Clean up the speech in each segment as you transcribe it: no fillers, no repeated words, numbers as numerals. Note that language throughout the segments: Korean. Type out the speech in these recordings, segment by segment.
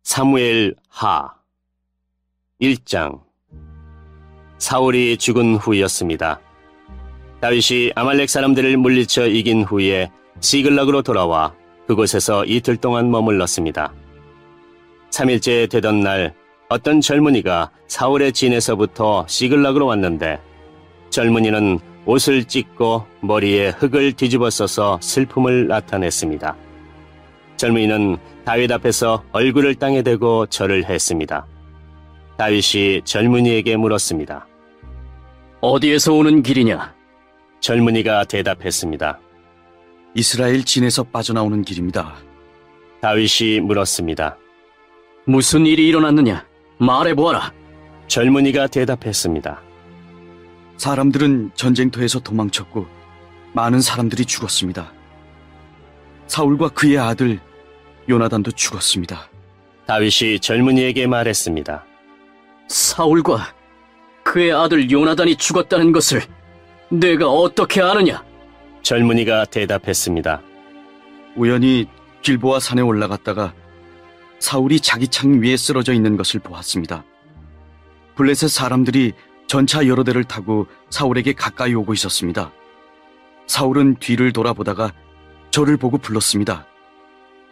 사무엘 하 1장. 사울이 죽은 후였습니다. 다윗이 아말렉 사람들을 물리쳐 이긴 후에 시글락으로 돌아와 그곳에서 이틀 동안 머물렀습니다. 3일째 되던 날 어떤 젊은이가 사울의 진에서부터 시글락으로 왔는데 젊은이는 옷을 찢고 머리에 흙을 뒤집어 써서 슬픔을 나타냈습니다. 젊은이는 다윗 앞에서 얼굴을 땅에 대고 절을 했습니다. 다윗이 젊은이에게 물었습니다. 어디에서 오는 길이냐? 젊은이가 대답했습니다. 이스라엘 진에서 빠져나오는 길입니다. 다윗이 물었습니다. 무슨 일이 일어났느냐? 말해보아라. 젊은이가 대답했습니다. 사람들은 전쟁터에서 도망쳤고 많은 사람들이 죽었습니다. 사울과 그의 아들 요나단도 죽었습니다. 다윗이 젊은이에게 말했습니다. 사울과 그의 아들 요나단이 죽었다는 것을 내가 어떻게 아느냐? 젊은이가 대답했습니다. 우연히 길보아 산에 올라갔다가 사울이 자기 창 위에 쓰러져 있는 것을 보았습니다. 블레셋 사람들이 전차 여러 대를 타고 사울에게 가까이 오고 있었습니다. 사울은 뒤를 돌아보다가 저를 보고 불렀습니다.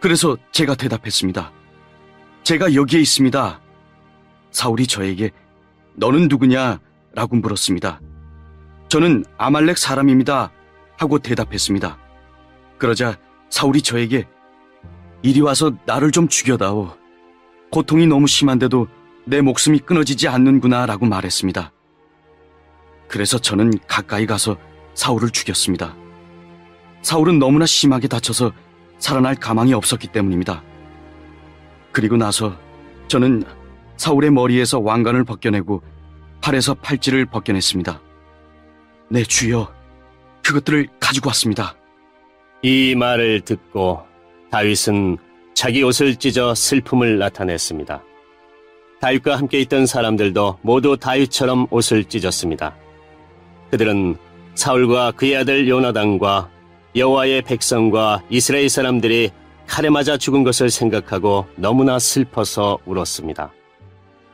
그래서 제가 대답했습니다. 제가 여기에 있습니다. 사울이 저에게 너는 누구냐? 라고 물었습니다. 저는 아말렉 사람입니다. 하고 대답했습니다. 그러자 사울이 저에게 이리 와서 나를 좀 죽여다오. 고통이 너무 심한데도 내 목숨이 끊어지지 않는구나 라고 말했습니다. 그래서 저는 가까이 가서 사울을 죽였습니다. 사울은 너무나 심하게 다쳐서 살아날 가망이 없었기 때문입니다. 그리고 나서 저는 사울의 머리에서 왕관을 벗겨내고 팔에서 팔찌를 벗겨냈습니다. 네, 주여, 그것들을 가지고 왔습니다. 이 말을 듣고 다윗은 자기 옷을 찢어 슬픔을 나타냈습니다. 다윗과 함께 있던 사람들도 모두 다윗처럼 옷을 찢었습니다. 그들은 사울과 그의 아들 요나단과 여호와의 백성과 이스라엘 사람들이 칼에 맞아 죽은 것을 생각하고 너무나 슬퍼서 울었습니다.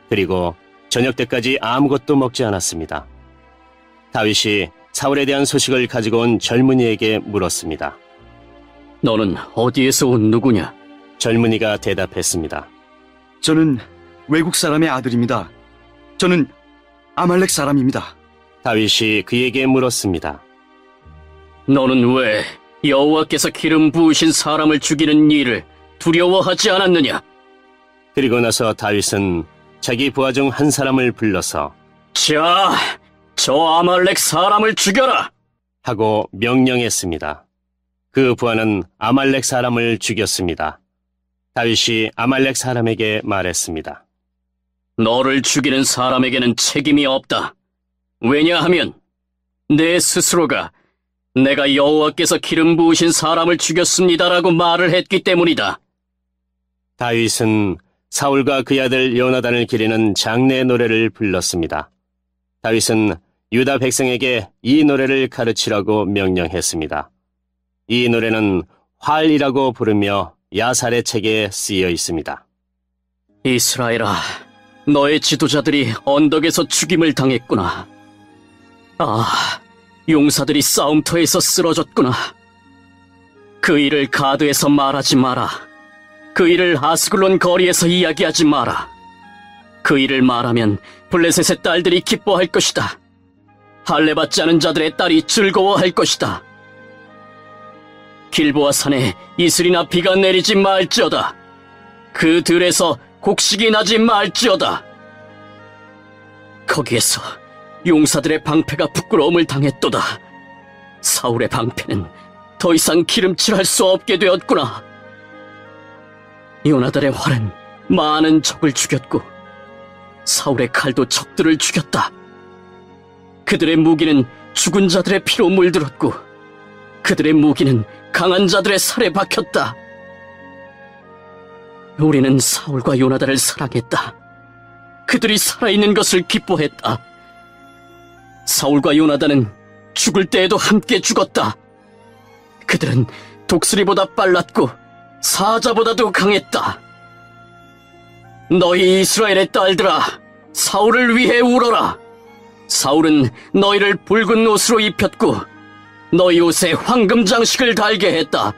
그리고 저녁 때까지 아무것도 먹지 않았습니다. 다윗이 사울에 대한 소식을 가지고 온 젊은이에게 물었습니다. 너는 어디에서 온 누구냐? 젊은이가 대답했습니다. 저는 외국 사람의 아들입니다. 저는 아말렉 사람입니다. 다윗이 그에게 물었습니다. 너는 왜 여호와께서 기름 부으신 사람을 죽이는 일을 두려워하지 않았느냐? 그리고 나서 다윗은 자기 부하 중 한 사람을 불러서 자, 저 아말렉 사람을 죽여라! 하고 명령했습니다. 그 부하는 아말렉 사람을 죽였습니다. 다윗이 아말렉 사람에게 말했습니다. 너를 죽이는 사람에게는 책임이 없다. 왜냐하면 내 스스로가 내가 여호와께서 기름 부으신 사람을 죽였습니다라고 말을 했기 때문이다. 다윗은 사울과 그의 아들 요나단을 기리는 장례 노래를 불렀습니다. 다윗은 유다 백성에게 이 노래를 가르치라고 명령했습니다. 이 노래는 활이라고 부르며 야살의 책에 쓰여 있습니다. 이스라엘아, 너의 지도자들이 언덕에서 죽임을 당했구나. 아, 용사들이 싸움터에서 쓰러졌구나. 그 일을 가드에서 말하지 마라. 그 일을 아스글론 거리에서 이야기하지 마라. 그 일을 말하면 블레셋의 딸들이 기뻐할 것이다. 할례받지 않은 자들의 딸이 즐거워할 것이다. 길보아 산에 이슬이나 비가 내리지 말지어다. 그 들에서 곡식이 나지 말지어다. 거기에서 용사들의 방패가 부끄러움을 당했도다. 사울의 방패는 더 이상 기름칠할 수 없게 되었구나. 요나단의 활은 많은 적을 죽였고 사울의 칼도 적들을 죽였다. 그들의 무기는 죽은 자들의 피로 물들었고 그들의 무기는 강한 자들의 살에 박혔다. 우리는 사울과 요나단을 사랑했다. 그들이 살아있는 것을 기뻐했다. 사울과 요나단은 죽을 때에도 함께 죽었다. 그들은 독수리보다 빨랐고 사자보다도 강했다. 너희 이스라엘의 딸들아, 사울을 위해 울어라. 사울은 너희를 붉은 옷으로 입혔고 너희 옷에 황금 장식을 달게 했다.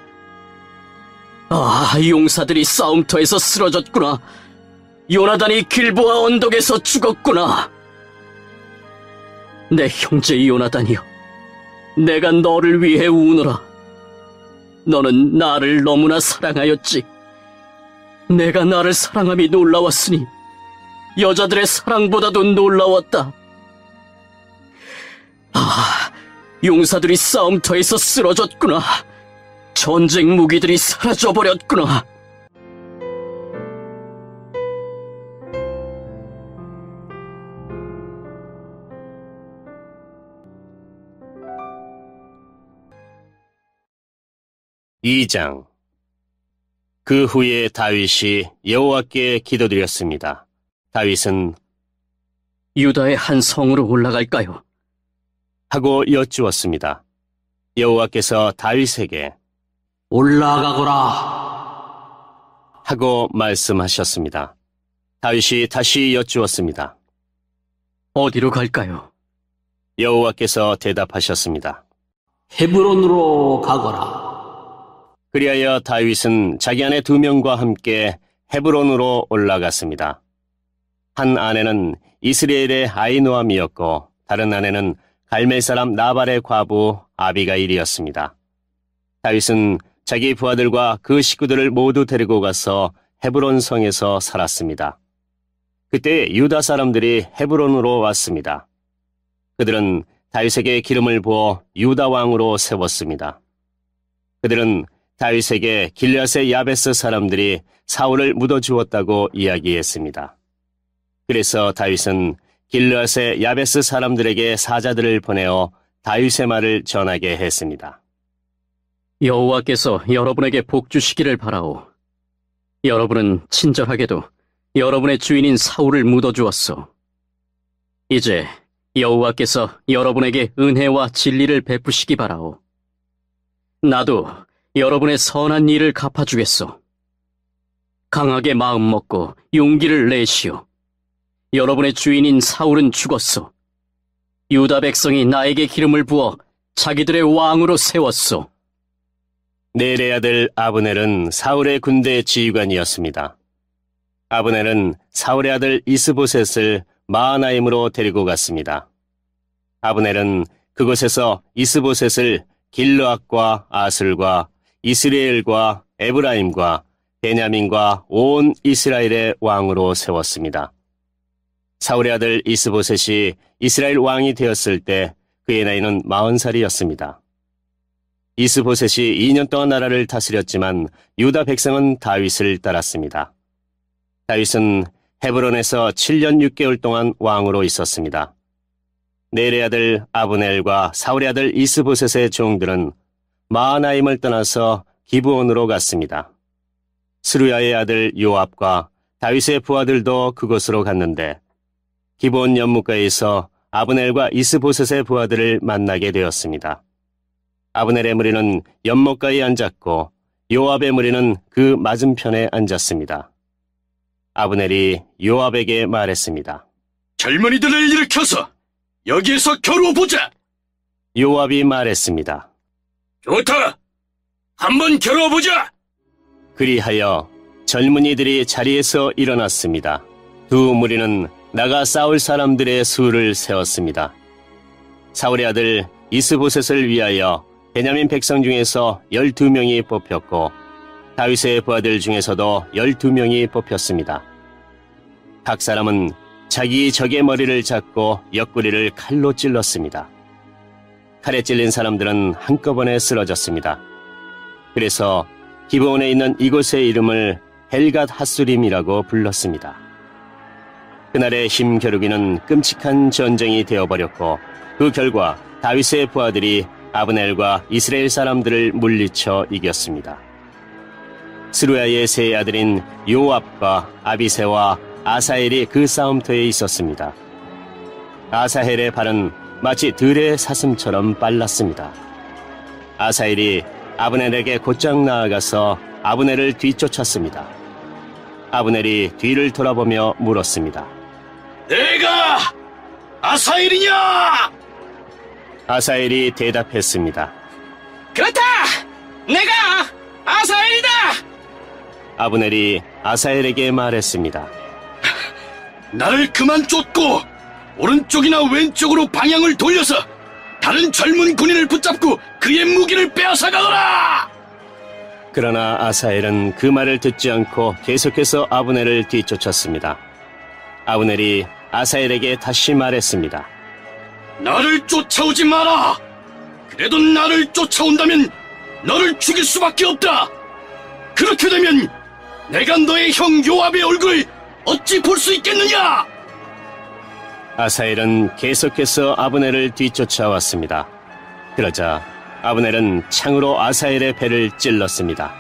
아, 용사들이 싸움터에서 쓰러졌구나. 요나단이 길보아 언덕에서 죽었구나. 내 형제 요나단이여, 내가 너를 위해 우노라. 너는 나를 너무나 사랑하였지. 내가 나를 사랑함이 놀라웠으니 여자들의 사랑보다도 놀라웠다. 아, 용사들이 싸움터에서 쓰러졌구나. 전쟁 무기들이 사라져버렸구나. 이장 그 후에 다윗이 여호와께 기도드렸습니다. 다윗은 유다의 한 성으로 올라갈까요? 하고 여쭈었습니다. 여호와께서 다윗에게 올라가거라. 하고 말씀하셨습니다. 다윗이 다시 여쭈었습니다. 어디로 갈까요? 여호와께서 대답하셨습니다. 헤브론으로 가거라. 그리하여 다윗은 자기 아내 2명과 함께 헤브론으로 올라갔습니다. 한 아내는 이스라엘의 아히노암이었고 다른 아내는 갈멜 사람 나발의 과부 아비가일이었습니다. 다윗은 자기 부하들과 그 식구들을 모두 데리고 가서 헤브론 성에서 살았습니다. 그때 유다 사람들이 헤브론으로 왔습니다. 그들은 다윗에게 기름을 부어 유다 왕으로 세웠습니다. 그들은 다윗에게 길르앗의 야베스 사람들이 사울을 묻어주었다고 이야기했습니다. 그래서 다윗은 길르앗의 야베스 사람들에게 사자들을 보내어 다윗의 말을 전하게 했습니다. 여호와께서 여러분에게 복 주시기를 바라오. 여러분은 친절하게도 여러분의 주인인 사울을 묻어주었소. 이제 여호와께서 여러분에게 은혜와 진리를 베푸시기 바라오. 나도 여러분의 선한 일을 갚아주겠소. 강하게 마음 먹고 용기를 내시오. 여러분의 주인인 사울은 죽었소. 유다 백성이 나에게 기름을 부어 자기들의 왕으로 세웠소. 넬의 아들 아브넬은 사울의 군대 지휘관이었습니다. 아브넬은 사울의 아들 이스보셋을 마하나임으로 데리고 갔습니다. 아브넬은 그곳에서 이스보셋을 길르앗과 아슬과 이스라엘과 에브라임과 베냐민과 온 이스라엘의 왕으로 세웠습니다. 사울의 아들 이스보셋이 이스라엘 왕이 되었을 때 그의 나이는 40살이었습니다. 이스보셋이 2년 동안 나라를 다스렸지만 유다 백성은 다윗을 따랐습니다. 다윗은 헤브론에서 7년 6개월 동안 왕으로 있었습니다. 넬의 아들 아브넬과 사울의 아들 이스보셋의 종들은 마하나임을 떠나서 기브온으로 갔습니다. 스루야의 아들 요압과 다윗의 부하들도 그곳으로 갔는데 기브온 연못가에서 아브넬과 이스보셋의 부하들을 만나게 되었습니다. 아브넬의 무리는 연못가에 앉았고 요압의 무리는 그 맞은편에 앉았습니다. 아브넬이 요압에게 말했습니다. 젊은이들을 일으켜서 여기에서 겨루어보자. 요압이 말했습니다. 좋다. 한번 겨루어보자. 그리하여 젊은이들이 자리에서 일어났습니다. 두 무리는 나가 싸울 사람들의 수를 세웠습니다. 사울의 아들 이스보셋을 위하여 베냐민 백성 중에서 12명이 뽑혔고 다윗의 부하들 중에서도 12명이 뽑혔습니다. 각 사람은 자기 적의 머리를 잡고 옆구리를 칼로 찔렀습니다. 칼에 찔린 사람들은 한꺼번에 쓰러졌습니다. 그래서 기브온에 있는 이곳의 이름을 헬갓 핫수림이라고 불렀습니다. 그날의 힘겨루기는 끔찍한 전쟁이 되어버렸고 그 결과 다윗의 부하들이 아브넬과 이스라엘 사람들을 물리쳐 이겼습니다. 스루야의 세 아들인 요압과 아비새와 아사헬이 그 싸움터에 있었습니다. 아사헬의 발은 마치 들의 사슴처럼 빨랐습니다. 아사헬이 아브넬에게 곧장 나아가서 아브넬을 뒤쫓았습니다. 아브넬이 뒤를 돌아보며 물었습니다. 내가 아사엘이냐? 아사엘이 대답했습니다. 그렇다! 내가 아사엘이다! 아브넬이 아사엘에게 말했습니다. 나를 그만 쫓고 오른쪽이나 왼쪽으로 방향을 돌려서 다른 젊은 군인을 붙잡고 그의 무기를 빼앗아가거라! 그러나 아사엘은 그 말을 듣지 않고 계속해서 아브넬을 뒤쫓았습니다. 아브넬이 아사엘에게 다시 말했습니다. 나를 쫓아오지 마라! 그래도 나를 쫓아온다면 너를 죽일 수밖에 없다! 그렇게 되면 내가 너의 형 요압의 얼굴을 어찌 볼 수 있겠느냐? 아사엘은 계속해서 아브넬을 뒤쫓아왔습니다. 그러자 아브넬은 창으로 아사엘의 배를 찔렀습니다.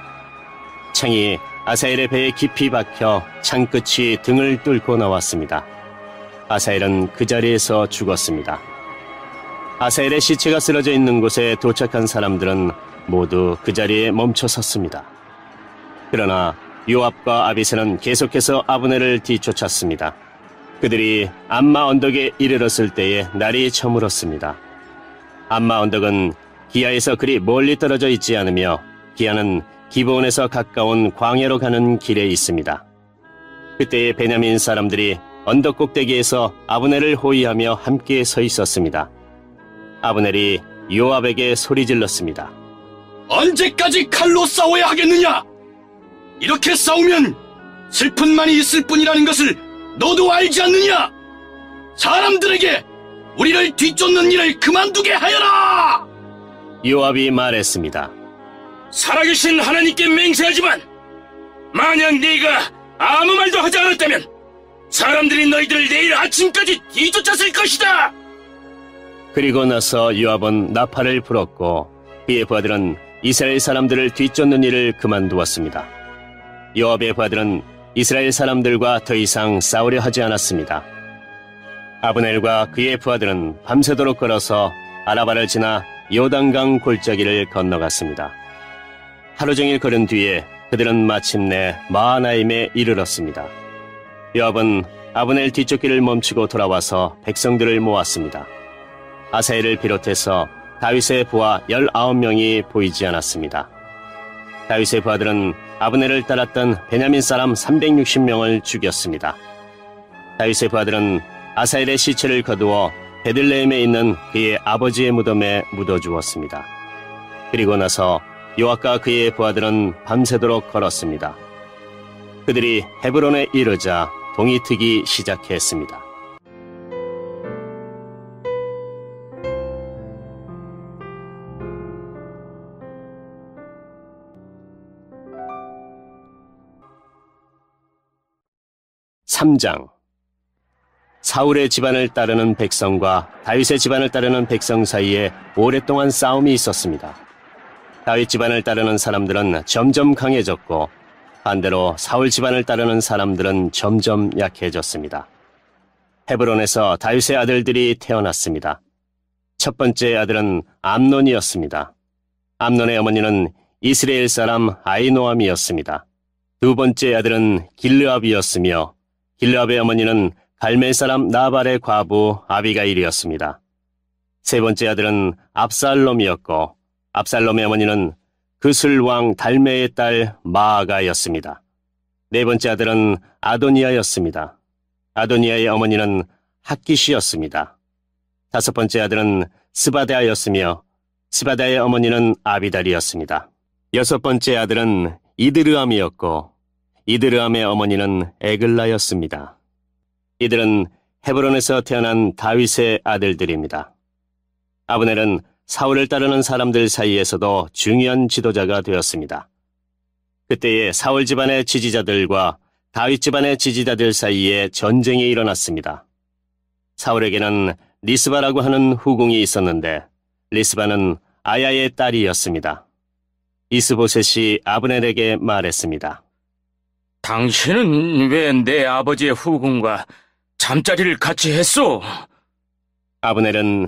창이 아사엘의 배에 깊이 박혀 창끝이 등을 뚫고 나왔습니다. 아사엘은 그 자리에서 죽었습니다. 아사엘의 시체가 쓰러져 있는 곳에 도착한 사람들은 모두 그 자리에 멈춰 섰습니다. 그러나 요압과 아비새는 계속해서 아브넬을 뒤쫓았습니다. 그들이 암마 언덕에 이르렀을 때에 날이 저물었습니다. 암마 언덕은 기아에서 그리 멀리 떨어져 있지 않으며 기아는 기브온에서 가까운 광야로 가는 길에 있습니다. 그때에 베냐민 사람들이 언덕 꼭대기에서 아브넬을 호위하며 함께 서 있었습니다. 아브넬이 요압에게 소리 질렀습니다. 언제까지 칼로 싸워야 하겠느냐? 이렇게 싸우면 슬픔만이 있을 뿐이라는 것을 너도 알지 않느냐? 사람들에게 우리를 뒤쫓는 일을 그만두게 하여라! 요압이 말했습니다. 살아계신 하나님께 맹세하지만 만약 네가 아무 말도 하지 않았다면 사람들이 너희들을 내일 아침까지 뒤쫓았을 것이다! 그리고 나서 요압은 나팔을 불었고 그의 부하들은 이스라엘 사람들을 뒤쫓는 일을 그만두었습니다. 요압의 부하들은 이스라엘 사람들과 더 이상 싸우려 하지 않았습니다. 아브넬과 그의 부하들은 밤새도록 걸어서 아라바를 지나 요단강 골짜기를 건너갔습니다. 하루 종일 걸은 뒤에 그들은 마침내 마하나임에 이르렀습니다. 요압은 아브넬 뒤쫓기를 멈추고 돌아와서 백성들을 모았습니다. 아사엘을 비롯해서 다윗의 부하 19명이 보이지 않았습니다. 다윗의 부하들은 아브넬을 따랐던 베냐민 사람 360명을 죽였습니다. 다윗의 부하들은 아사엘의 시체를 거두어 베들레헴에 있는 그의 아버지의 무덤에 묻어주었습니다. 그리고 나서 요압과 그의 부하들은 밤새도록 걸었습니다. 그들이 헤브론에 이르자 동이 트기 시작했습니다. (3장) 사울의 집안을 따르는 백성과 다윗의 집안을 따르는 백성 사이에 오랫동안 싸움이 있었습니다. 다윗 집안을 따르는 사람들은 점점 강해졌고 반대로 사울 집안을 따르는 사람들은 점점 약해졌습니다. 헤브론에서 다윗의 아들들이 태어났습니다. 첫 번째 아들은 암논이었습니다. 암논의 어머니는 이스라엘 사람 아히노암이었습니다. 두 번째 아들은 길르압이었으며 길르압의 어머니는 갈멜 사람 나발의 과부 아비가일이었습니다. 세 번째 아들은 압살롬이었고 압살롬의 어머니는 그술 왕 달메의 딸 마아가였습니다. 네 번째 아들은 아도니아였습니다. 아도니아의 어머니는 핫깃이었습니다. 다섯 번째 아들은 스바다였으며 스바다의 어머니는 아비달이었습니다. 여섯 번째 아들은 이드르암이었고 이드르암의 어머니는 에글라였습니다. 이들은 헤브론에서 태어난 다윗의 아들들입니다. 아브넬은 사울을 따르는 사람들 사이에서도 중요한 지도자가 되었습니다. 그때에 사울 집안의 지지자들과 다윗 집안의 지지자들 사이에 전쟁이 일어났습니다. 사울에게는 리스바라고 하는 후궁이 있었는데 리스바는 아야의 딸이었습니다. 이스보셋이 아브넬에게 말했습니다. 당신은 왜 내 아버지의 후궁과 잠자리를 같이 했소? 아브넬은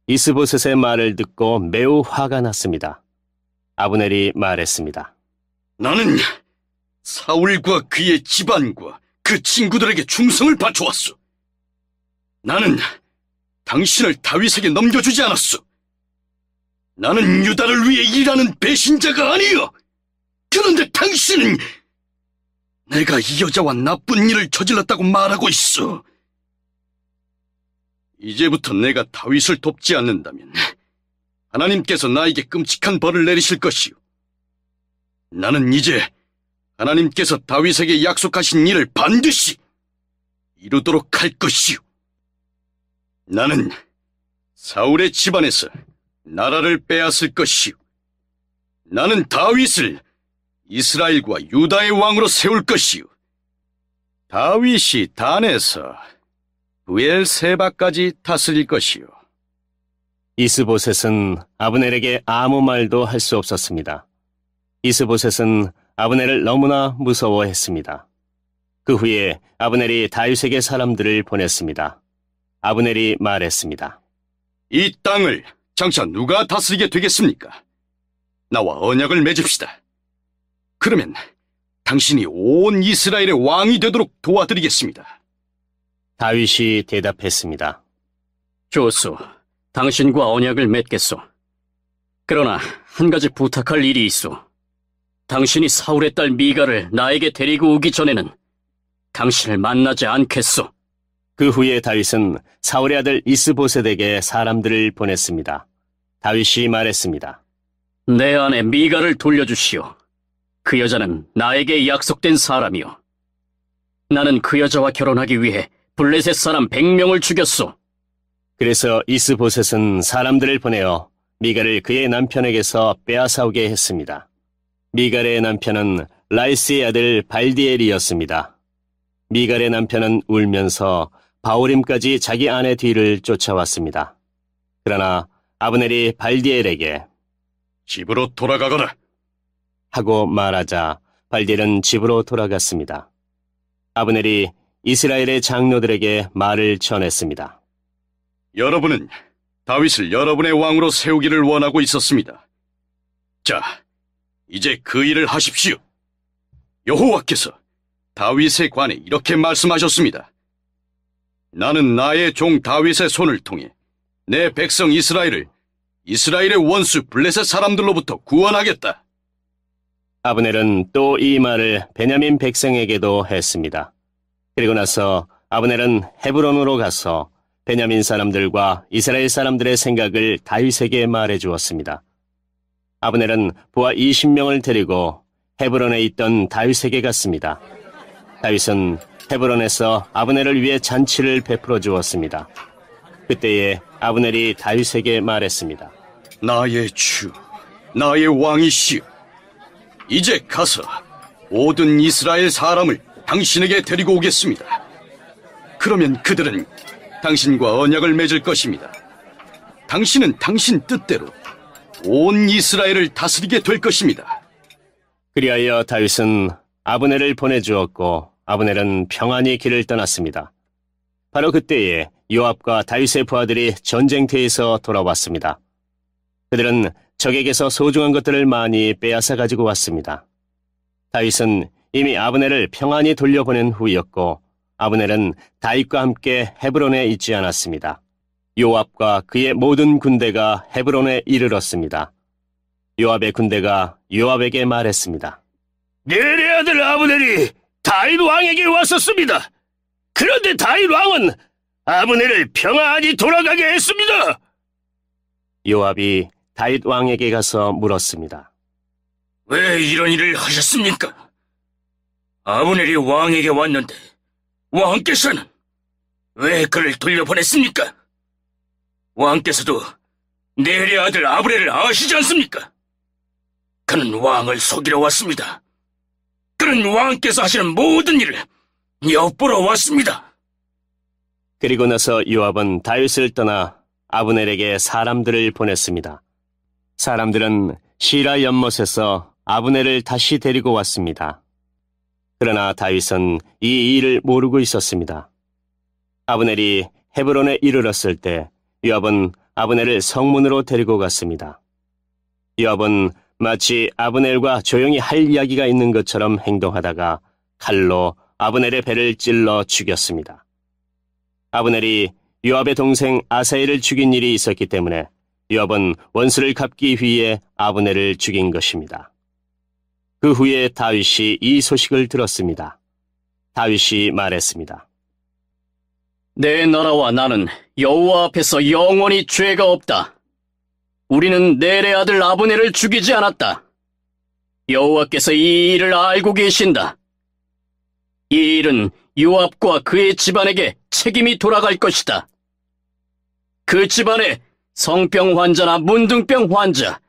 이스보셋의 말을 듣고 매우 화가 났습니다. 아브넬이 말했습니다. 너는 사울과 그의 집안과 그 친구들에게 충성을 바쳐왔소. 나는 당신을 다윗에게 넘겨주지 않았소. 나는 유다를 위해 일하는 배신자가 아니여. 그런데 당신은 내가 이 여자와 나쁜 일을 저질렀다고 말하고 있어. 이제부터 내가 다윗을 돕지 않는다면 하나님께서 나에게 끔찍한 벌을 내리실 것이요. 나는 이제 하나님께서 다윗에게 약속하신 일을 반드시 이루도록 할 것이요. 나는 사울의 집안에서 나라를 빼앗을 것이요. 나는 다윗을 이스라엘과 유다의 왕으로 세울 것이요. 다윗이 단에서 브엘세바까지 다스릴 것이요. 이스보셋은 아브넬에게 아무 말도 할 수 없었습니다. 이스보셋은 아브넬을 너무나 무서워했습니다. 그 후에 아브넬이 다윗에게 사람들을 보냈습니다. 아브넬이 말했습니다. 이 땅을 장차 누가 다스리게 되겠습니까? 나와 언약을 맺읍시다. 그러면 당신이 온 이스라엘의 왕이 되도록 도와드리겠습니다. 다윗이 대답했습니다. 좋소. 당신과 언약을 맺겠소. 그러나 한 가지 부탁할 일이 있소. 당신이 사울의 딸 미가를 나에게 데리고 오기 전에는 당신을 만나지 않겠소. 그 후에 다윗은 사울의 아들 이스보셋에게 사람들을 보냈습니다. 다윗이 말했습니다. 내 아내 미가를 돌려주시오. 그 여자는 나에게 약속된 사람이오. 나는 그 여자와 결혼하기 위해 블레셋 사람 100명을 죽였소. 그래서 이스보셋은 사람들을 보내어 미갈을 그의 남편에게서 빼앗아오게 했습니다. 미갈의 남편은 라이스의 아들 발디엘이었습니다. 미갈의 남편은 울면서 바오림까지 자기 아내 뒤를 쫓아왔습니다. 그러나 아브넬이 발디엘에게 집으로 돌아가거라 하고 말하자 발디엘은 집으로 돌아갔습니다. 아브넬이 이스라엘의 장로들에게 말을 전했습니다. 여러분은 다윗을 여러분의 왕으로 세우기를 원하고 있었습니다. 자, 이제 그 일을 하십시오. 여호와께서 다윗에 관해 이렇게 말씀하셨습니다. 나는 나의 종 다윗의 손을 통해 내 백성 이스라엘을 이스라엘의 원수 블레셋 사람들로부터 구원하겠다. 아브넬은 또 이 말을 베냐민 백성에게도 했습니다. 그리고 나서 아브넬은 헤브론으로 가서 베냐민 사람들과 이스라엘 사람들의 생각을 다윗에게 말해 주었습니다. 아브넬은 부하 20명을 데리고 헤브론에 있던 다윗에게 갔습니다. 다윗은 헤브론에서 아브넬을 위해 잔치를 베풀어 주었습니다. 그때에 아브넬이 다윗에게 말했습니다. 나의 주, 나의 왕이시여. 이제 가서 모든 이스라엘 사람을 당신에게 데리고 오겠습니다. 그러면 그들은 당신과 언약을 맺을 것입니다. 당신은 당신 뜻대로 온 이스라엘을 다스리게 될 것입니다. 그리하여 다윗은 아브넬을 보내주었고 아브넬은 평안히 길을 떠났습니다. 바로 그때에 요압과 다윗의 부하들이 전쟁터에서 돌아왔습니다. 그들은 적에게서 소중한 것들을 많이 빼앗아 가지고 왔습니다. 다윗은 이미 아브넬을 평안히 돌려보낸 후였고 아브넬은 다윗과 함께 헤브론에 있지 않았습니다. 요압과 그의 모든 군대가 헤브론에 이르렀습니다. 요압의 군대가 요압에게 말했습니다. 내의 아들 아브넬이 다윗 왕에게 왔었습니다. 그런데 다윗 왕은 아브넬을 평안히 돌아가게 했습니다. 요압이 다윗 왕에게 가서 물었습니다. 왜 이런 일을 하셨습니까? 아브넬이 왕에게 왔는데 왕께서는 왜 그를 돌려보냈습니까? 왕께서도 내의 아들 아브넬을 아시지 않습니까? 그는 왕을 속이러 왔습니다. 그는 왕께서 하시는 모든 일을 엿보러 왔습니다. 그리고 나서 요압은 다윗을 떠나 아브넬에게 사람들을 보냈습니다. 사람들은 시라 연못에서 아브넬을 다시 데리고 왔습니다. 그러나 다윗은 이 일을 모르고 있었습니다. 아브넬이 헤브론에 이르렀을 때 요압은 아브넬을 성문으로 데리고 갔습니다. 요압은 마치 아브넬과 조용히 할 이야기가 있는 것처럼 행동하다가 칼로 아브넬의 배를 찔러 죽였습니다. 아브넬이 요압의 동생 아사엘을 죽인 일이 있었기 때문에 요압은 원수를 갚기 위해 아브넬을 죽인 것입니다. 그 후에 다윗이 이 소식을 들었습니다. 다윗이 말했습니다. 내 나라와 나는 여호와 앞에서 영원히 죄가 없다. 우리는 넬의 아들 아브넬을 죽이지 않았다. 여호와께서 이 일을 알고 계신다. 이 일은 요압과 그의 집안에게 책임이 돌아갈 것이다. 그 집안에 성병 환자나 문둥병 환자,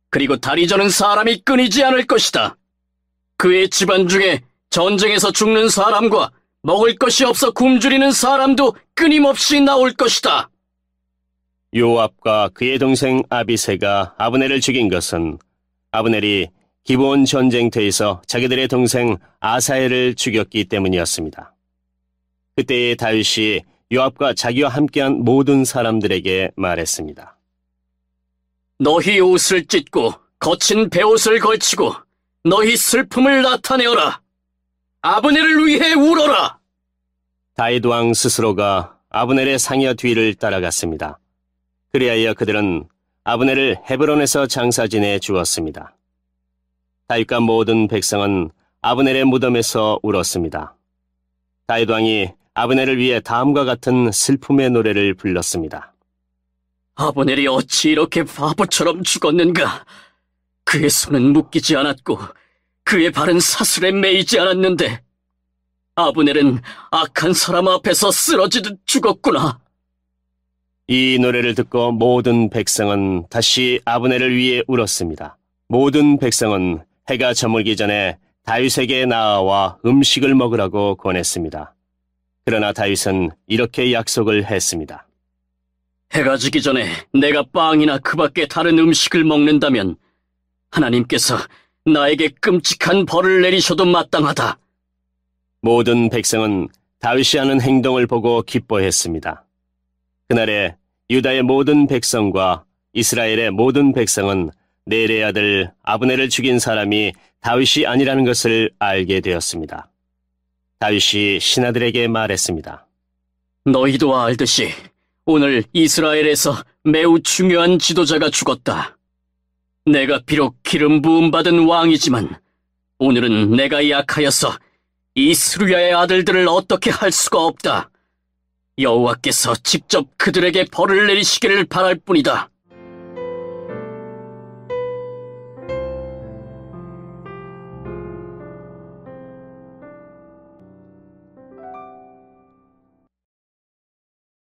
그리고 다리 저는 사람이 끊이지 않을 것이다. 그의 집안 중에 전쟁에서 죽는 사람과 먹을 것이 없어 굶주리는 사람도 끊임없이 나올 것이다. 요압과 그의 동생 아비새가 아브넬을 죽인 것은 아브넬이 기브온 전쟁터에서 자기들의 동생 아사엘을 죽였기 때문이었습니다. 그때에 다윗이 요압과 자기와 함께한 모든 사람들에게 말했습니다. 너희 옷을 찢고 거친 베옷을 걸치고 너희 슬픔을 나타내어라. 아브넬을 위해 울어라. 다윗 왕 스스로가 아브넬의 상여 뒤를 따라갔습니다. 그리하여 그들은 아브넬을 헤브론에서 장사 지내 주었습니다. 다윗과 모든 백성은 아브넬의 무덤에서 울었습니다. 다윗 왕이 아브넬을 위해 다음과 같은 슬픔의 노래를 불렀습니다. 아브넬이 어찌 이렇게 바보처럼 죽었는가? 그의 손은 묶이지 않았고 그의 발은 사슬에 매이지 않았는데 아브넬은 악한 사람 앞에서 쓰러지듯 죽었구나. 이 노래를 듣고 모든 백성은 다시 아브넬을 위해 울었습니다. 모든 백성은 해가 저물기 전에 다윗에게 나아와 음식을 먹으라고 권했습니다. 그러나 다윗은 이렇게 약속을 했습니다. 해가 지기 전에 내가 빵이나 그 밖에 다른 음식을 먹는다면 하나님께서 나에게 끔찍한 벌을 내리셔도 마땅하다. 모든 백성은 다윗이 하는 행동을 보고 기뻐했습니다. 그날에 유다의 모든 백성과 이스라엘의 모든 백성은 넬의 아들 아브넬을 죽인 사람이 다윗이 아니라는 것을 알게 되었습니다. 다윗이 신하들에게 말했습니다. 너희도 알듯이 오늘 이스라엘에서 매우 중요한 지도자가 죽었다. 내가 비록 기름 부음 받은 왕이지만 오늘은 내가 약하여서 이 스루야의 아들들을 어떻게 할 수가 없다. 여호와께서 직접 그들에게 벌을 내리시기를 바랄 뿐이다.